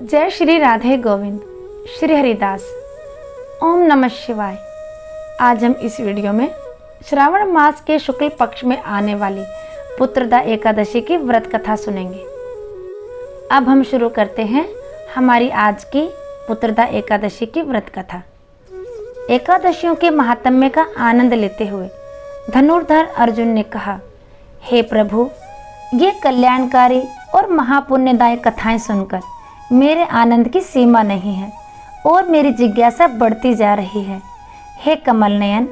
जय श्री राधे गोविंद, श्री हरिदास। ओम नमः शिवाय। आज हम इस वीडियो में श्रावण मास के शुक्ल पक्ष में आने वाली पुत्रदा एकादशी की व्रत कथा सुनेंगे। अब हम शुरू करते हैं हमारी आज की पुत्रदा एकादशी की व्रत कथा। एकादशियों के महात्म्य का आनंद लेते हुए धनुर्धर अर्जुन ने कहा, हे प्रभु, ये कल्याणकारी और महापुण्यदायक कथाएं सुनकर मेरे आनंद की सीमा नहीं है और मेरी जिज्ञासा बढ़ती जा रही है। हे कमल नयन,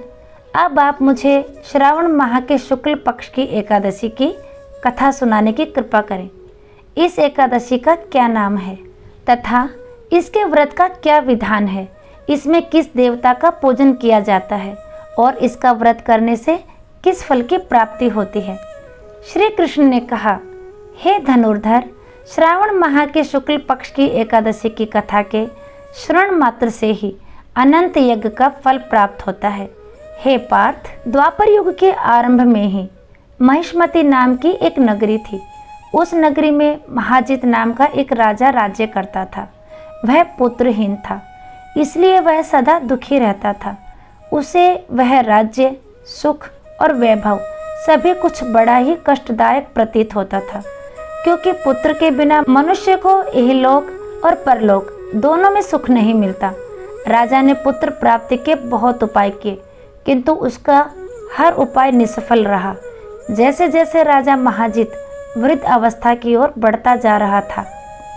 अब आप मुझे श्रावण माह के शुक्ल पक्ष की एकादशी की कथा सुनाने की कृपा करें। इस एकादशी का क्या नाम है तथा इसके व्रत का क्या विधान है, इसमें किस देवता का पूजन किया जाता है और इसका व्रत करने से किस फल की प्राप्ति होती है। श्री कृष्ण ने कहा, हे धनुर्धर, श्रावण माह के शुक्ल पक्ष की एकादशी की कथा के श्रवण मात्र से ही अनंत यज्ञ का फल प्राप्त होता है। हे पार्थ, द्वापर युग के आरंभ में ही महिष्मति नाम की एक नगरी थी। उस नगरी में महाजित नाम का एक राजा राज्य करता था। वह पुत्रहीन था, इसलिए वह सदा दुखी रहता था। उसे वह राज्य, सुख और वैभव सभी कुछ बड़ा ही कष्टदायक प्रतीत होता था, क्योंकि पुत्र के बिना मनुष्य को इहलोक और परलोक दोनों में सुख नहीं मिलता। राजा ने पुत्र प्राप्ति के बहुत उपाय किए, किंतु उसका हर उपाय निष्फल रहा। जैसे जैसे राजा महाजित वृद्ध अवस्था की ओर बढ़ता जा रहा था,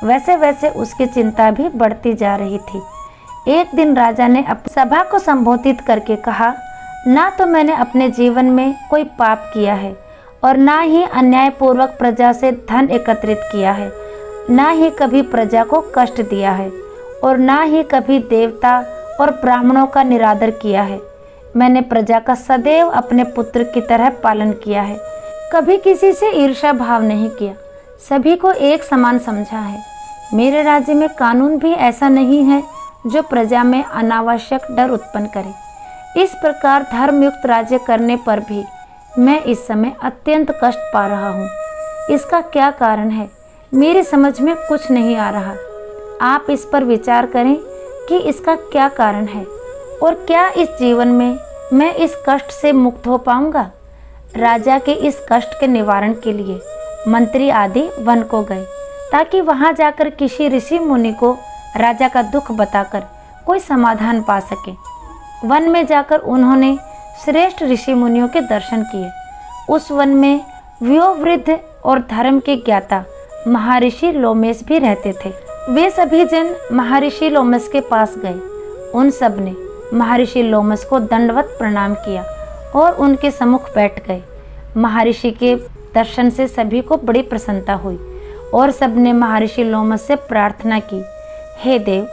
वैसे वैसे उसकी चिंता भी बढ़ती जा रही थी। एक दिन राजा ने सभा को संबोधित करके कहा, ना तो मैंने अपने जीवन में कोई पाप किया है और ना ही अन्यायपूर्वक प्रजा से धन एकत्रित किया है, ना ही कभी प्रजा को कष्ट दिया है और ना ही कभी देवता और ब्राह्मणों का निरादर किया है। मैंने प्रजा का सदैव अपने पुत्र की तरह पालन किया है, कभी किसी से ईर्ष्या भाव नहीं किया, सभी को एक समान समझा है। मेरे राज्य में कानून भी ऐसा नहीं है जो प्रजा में अनावश्यक डर उत्पन्न करे। इस प्रकार धर्मयुक्त राज्य करने पर भी मैं इस समय अत्यंत कष्ट पा रहा हूँ। इसका क्या कारण है, मेरी समझ में कुछ नहीं आ रहा। आप इस पर विचार करें कि इसका क्या कारण है और क्या इस जीवन में मैं इस कष्ट से मुक्त हो पाऊंगा। राजा के इस कष्ट के निवारण के लिए मंत्री आदि वन को गए, ताकि वहां जाकर किसी ऋषि मुनि को राजा का दुख बताकर कोई समाधान पा सके। वन में जाकर उन्होंने श्रेष्ठ ऋषि मुनियों के दर्शन किए। उस वन में वयोवृद्ध और धर्म के ज्ञाता महर्षि लोमेश भी रहते थे। वे सभी जन महर्षि लोमेश के पास गए। उन सब ने महर्षि लोमेश को दंडवत प्रणाम किया और उनके सम्मुख बैठ गए। महर्षि के दर्शन से सभी को बड़ी प्रसन्नता हुई और सबने महर्षि लोमेश से प्रार्थना की, हे देव,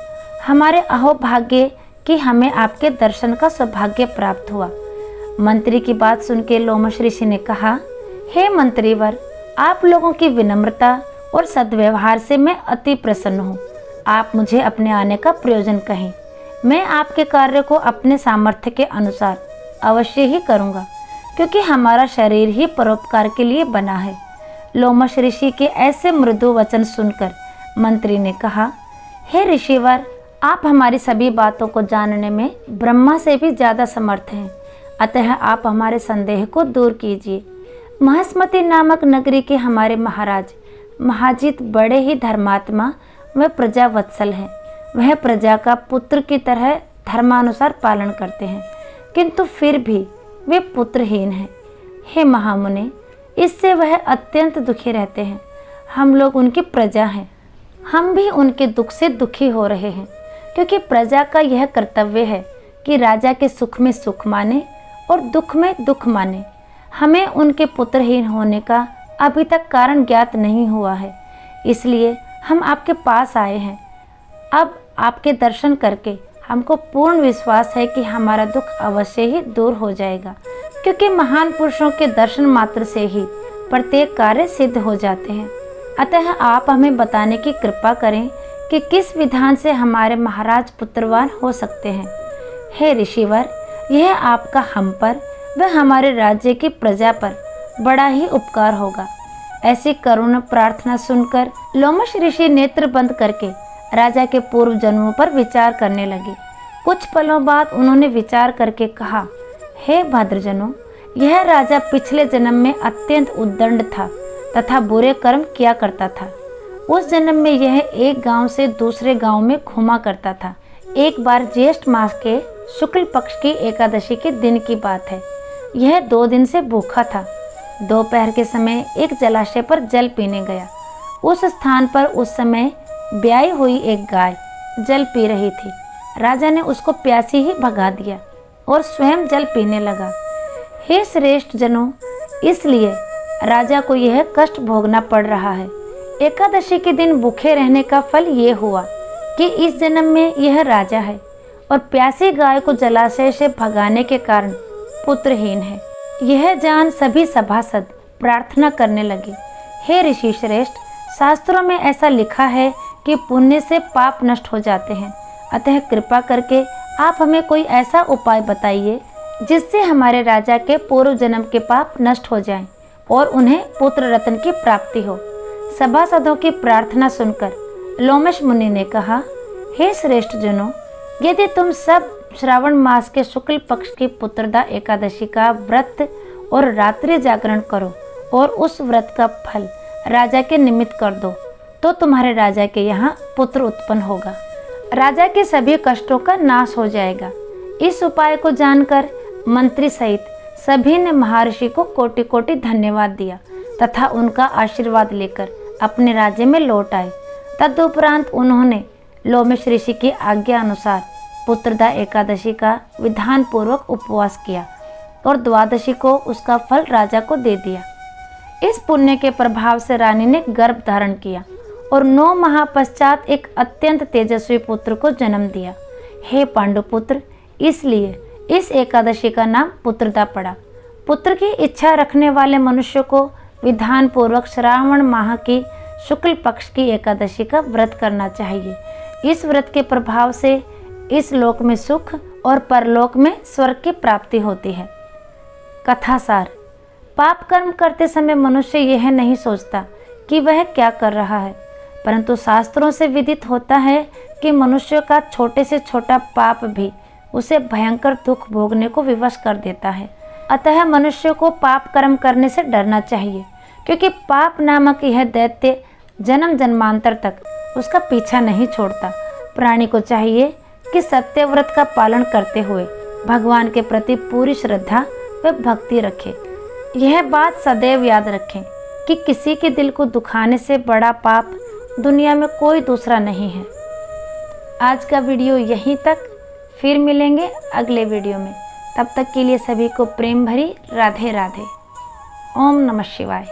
हमारे अहोभाग्य कि हमें आपके दर्शन का सौभाग्य प्राप्त हुआ। मंत्री की बात सुन के लोमश ऋषि ने कहा, हे मंत्रीवर, आप लोगों की विनम्रता और सद्व्यवहार से मैं अति प्रसन्न हूँ। आप मुझे अपने आने का प्रयोजन कहें, मैं आपके कार्य को अपने सामर्थ्य के अनुसार अवश्य ही करूँगा, क्योंकि हमारा शरीर ही परोपकार के लिए बना है। लोमश ऋषि के ऐसे मृदु वचन सुनकर मंत्री ने कहा, हे ऋषिवर, आप हमारी सभी बातों को जानने में ब्रह्मा से भी ज़्यादा समर्थ हैं, अतः आप हमारे संदेह को दूर कीजिए। महिष्मति नामक नगरी के हमारे महाराज महाजित बड़े ही धर्मात्मा व प्रजावत्सल हैं। वह प्रजा का पुत्र की तरह धर्मानुसार पालन करते हैं, किंतु फिर भी वे पुत्रहीन हैं। हे महामुने, इससे वह अत्यंत दुखी रहते हैं। हम लोग उनकी प्रजा हैं, हम भी उनके दुख से दुखी हो रहे हैं, क्योंकि प्रजा का यह कर्तव्य है कि राजा के सुख में सुख माने और दुख में दुख माने। हमें उनके पुत्रहीन होने का अभी तक कारण ज्ञात नहीं हुआ है, इसलिए हम आपके पास आए हैं। अब आपके दर्शन करके हमको पूर्ण विश्वास है कि हमारा दुख अवश्य ही दूर हो जाएगा, क्योंकि महान पुरुषों के दर्शन मात्र से ही प्रत्येक कार्य सिद्ध हो जाते हैं। अतः आप हमें बताने की कृपा करें कि किस विधान से हमारे महाराज पुत्रवान हो सकते हैं। हे ऋषिवर, यह आपका हम पर व हमारे राज्य की प्रजा पर बड़ा ही उपकार होगा। ऐसी करुण प्रार्थना सुनकर लोमश ऋषि नेत्र बंद करके राजा के पूर्व जन्मों पर विचार करने लगे। कुछ पलों बाद उन्होंने विचार करके कहा, हे भद्रजनों, यह राजा पिछले जन्म में अत्यंत उद्दंड था तथा बुरे कर्म किया करता था। उस जन्म में यह एक गांव से दूसरे गांव में घूमा करता था। एक बार ज्येष्ठ मास के शुक्ल पक्ष की एकादशी के दिन की बात है। यह 2 दिन से भूखा था। दोपहर के समय एक जलाशय पर जल पीने गया। उस स्थान पर उस समय ब्याई हुई एक गाय जल पी रही थी। राजा ने उसको प्यासी ही भगा दिया और स्वयं जल पीने लगा। हे श्रेष्ठ जनों, इसलिए राजा को यह कष्ट भोगना पड़ रहा है। एकादशी के दिन भूखे रहने का फल ये हुआ कि इस जन्म में यह राजा है और प्यासी गाय को जलाशय से भगाने के कारण पुत्रहीन है। यह जान सभी सभासद प्रार्थना करने लगे, हे ऋषि श्रेष्ठ, शास्त्रों में ऐसा लिखा है कि पुण्य से पाप नष्ट हो जाते हैं। अतः कृपा करके आप हमें कोई ऐसा उपाय बताइए जिससे हमारे राजा के पूर्व जन्म के पाप नष्ट हो जाएं और उन्हें पुत्र रत्न की प्राप्ति हो। सभासदों की प्रार्थना सुनकर लोमश मुनि ने कहा, हे श्रेष्ठ जनों, यदि तुम सब श्रावण मास के शुक्ल पक्ष की पुत्रदा एकादशी का व्रत और रात्रि जागरण करो और उस व्रत का फल राजा के निमित्त कर दो, तो तुम्हारे राजा के यहाँ पुत्र उत्पन्न होगा। राजा के सभी कष्टों का नाश हो जाएगा। इस उपाय को जानकर मंत्री सहित सभी ने महर्षि को कोटि कोटि धन्यवाद दिया तथा उनका आशीर्वाद लेकर अपने राज्य में लौट आए। तदुपरांत उन्होंने लोमेश ऋषि की आज्ञा अनुसार पुत्रदा एकादशी का विधान पूर्वक उपवास किया और द्वादशी को उसका फल राजा को दे दिया। इस पुण्य के प्रभाव से रानी ने गर्भ धारण किया और 9 माह पश्चात एक अत्यंत तेजस्वी पुत्र को जन्म दिया। हे पांडुपुत्र, इसलिए इस एकादशी का नाम पुत्रदा पड़ा। पुत्र की इच्छा रखने वाले मनुष्य को विधान पूर्वक श्रावण माह की शुक्ल पक्ष की एकादशी का व्रत करना चाहिए। इस व्रत के प्रभाव से इस लोक में सुख और परलोक में स्वर्ग की प्राप्ति होती है। कथासार। पाप कर्म करते समय मनुष्य यह नहीं सोचता कि वह क्या कर रहा है, परंतु शास्त्रों से विदित होता है कि मनुष्य का छोटे से छोटा पाप भी उसे भयंकर दुख भोगने को विवश कर देता है। अतः मनुष्य को पाप कर्म करने से डरना चाहिए, क्योंकि पाप नामक यह दैत्य जन्म जन्मांतर तक उसका पीछा नहीं छोड़ता। प्राणी को चाहिए कि सत्यव्रत का पालन करते हुए भगवान के प्रति पूरी श्रद्धा व भक्ति रखे। यह बात सदैव याद रखें कि किसी के दिल को दुखाने से बड़ा पाप दुनिया में कोई दूसरा नहीं है। आज का वीडियो यहीं तक, फिर मिलेंगे अगले वीडियो में। तब तक के लिए सभी को प्रेम भरी राधे राधे। ओम नमः शिवाय।